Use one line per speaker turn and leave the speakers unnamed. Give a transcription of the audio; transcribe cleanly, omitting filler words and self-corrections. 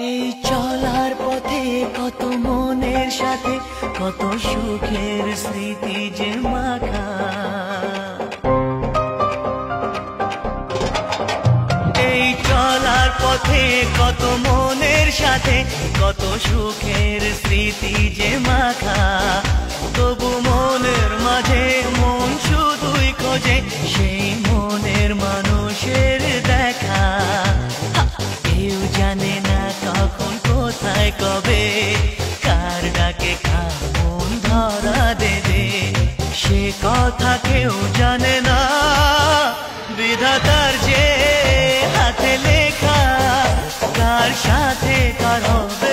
এই চলার পথে কত মনের সাথে কত সুখের স্মৃতি যে মাখা। এই চলার পথে কত মনের সাথে কত সুখের স্মৃতি যে মাখা। তবু মনের মাঝে মন শুধুই খোঁজে সেই মনের মানুষের দেখা। কেউ জানে না কখন কোথায় কবে কার ডাকে কার মন ধরা দেবে, সে কথা কেউ জানে না। বিধাতার যে হাতে লেখা কার সাথে কার হবে